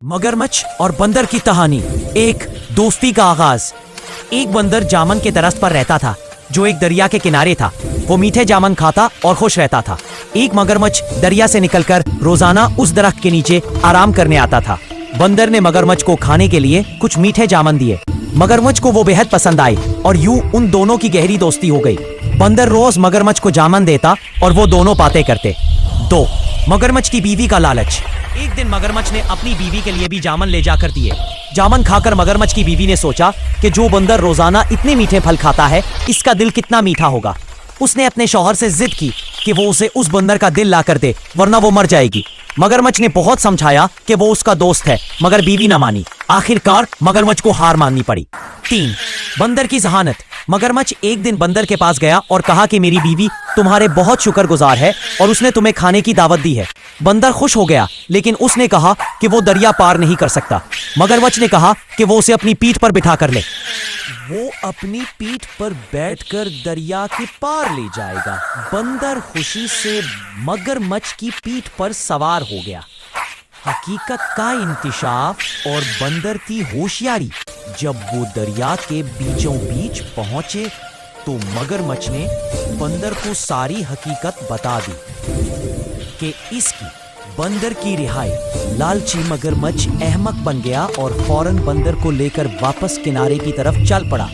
मगरमच्छ और बंदर की कहानी। एक दोस्ती का आगाज। एक बंदर जामन के दरख्त पर रहता था जो एक दरिया के किनारे था। वो मीठे जामन खाता और खुश रहता था। एक मगरमच्छ दरिया से निकलकर रोजाना उस दरख्त के नीचे आराम करने आता था। बंदर ने मगरमच्छ को खाने के लिए कुछ मीठे जामन दिए। मगरमच्छ को वो बेहद पसंद आए और यूं उन दोनों की गहरी दोस्ती हो गई। बंदर रोज मगरमच्छ को जामन देता और वो दोनों बातें करते। 2. मगरमच्छ की बीवी का लालच। एक दिन मगरमच्छ ने अपनी बीवी के लिए भी जामन ले जाकर दिए। जामन खाकर मगरमच्छ की बीवी ने सोचा कि जो बंदर रोजाना इतने मीठे फल खाता है, इसका दिल कितना मीठा होगा। उसने अपने शौहर से जिद की कि वो उसे उस बंदर का दिल ला कर दे, वरना वो मर जाएगी। मगरमच्छ ने बहुत समझाया कि वो उसका दोस्त है, मगर बीवी न मानी। आखिरकार मगरमच्छ को हार माननी पड़ी। 3. बंदर की जहानत। मगरमच्छ एक दिन बंदर के पास गया और कहा कि मेरी बीवी तुम्हारे बहुत शुक्रगुजार है और उसने तुम्हें खाने की दावत दी है। बंदर खुश हो गया, लेकिन उसने कहा कि वो दरिया पार नहीं कर सकता। मगरमच्छ ने कहा कि वो उसे अपनी पीठ पर बिठा कर ले। वो अपनी पीठ पर बैठकर दरिया के पार ले जाएगा। बंदर खुशी से मगरमच्छ की पीठ पर सवार हो गया। हकीकत का इंकशाफ और बंदर की होशियारी। जब वो दरिया के बीचों बीच पहुंचे तो मगरमच्छ ने बंदर को सारी हकीकत बता दी कि इसकी बंदर की रिहाई। लालची मगरमच्छ अहमक बन गया और फौरन बंदर को लेकर वापस किनारे की तरफ चल पड़ा।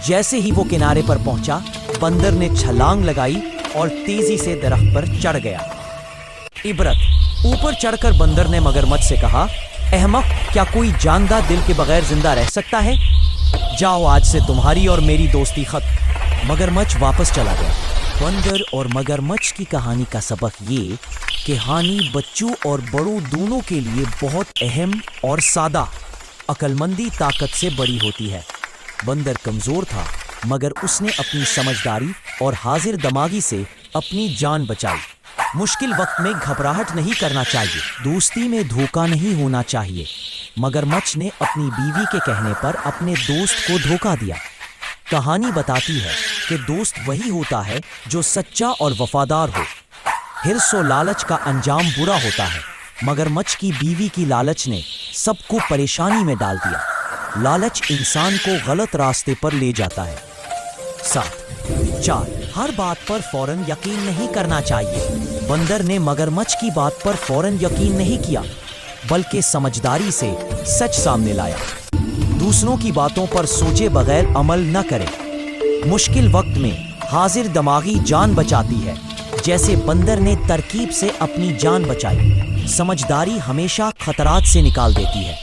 जैसे ही वो किनारे पर पहुंचा, बंदर ने छलांग लगाई और तेजी से दरख्त पर चढ़ गया। इबरत। ऊपर चढ़कर बंदर ने मगरमच्छ से कहा, अहमक, क्या कोई जानदार दिल के बगैर जिंदा रह सकता है? जाओ, आज से तुम्हारी और मेरी दोस्ती खत्म। मगरमच्छ वापस चला गया। बंदर और मगरमच्छ की कहानी का सबक ये कि कहानी बच्चों और बड़ों दोनों के लिए बहुत अहम और सादा। अक्लमंदी ताकत से बड़ी होती है। बंदर कमजोर था, मगर उसने अपनी समझदारी और हाजिर दिमागी से अपनी जान बचाई। मुश्किल वक्त में घबराहट नहीं करना चाहिए, दोस्ती में धोखा नहीं होना चाहिए। मगरमच्छ ने अपनी बीवी के कहने पर अपने दोस्त को धोखा दिया। कहानी बताती है कि दोस्त वही होता है जो सच्चा और वफादार हो। हिर्स और लालच का अंजाम बुरा होता है। मगरमच्छ की बीवी की लालच ने सबको परेशानी में डाल दिया। लालच इंसान को गलत रास्ते पर ले जाता है। 4. हर बात पर फौरन यकीन नहीं करना चाहिए। बंदर ने मगरमच्छ की बात पर फौरन यकीन नहीं किया, बल्कि समझदारी से सच सामने लाया। दूसरों की बातों पर सोचे बगैर अमल न करें। मुश्किल वक्त में हाजिर दिमागी जान बचाती है, जैसे बंदर ने तरकीब से अपनी जान बचाई। समझदारी हमेशा खतरात से निकाल देती है।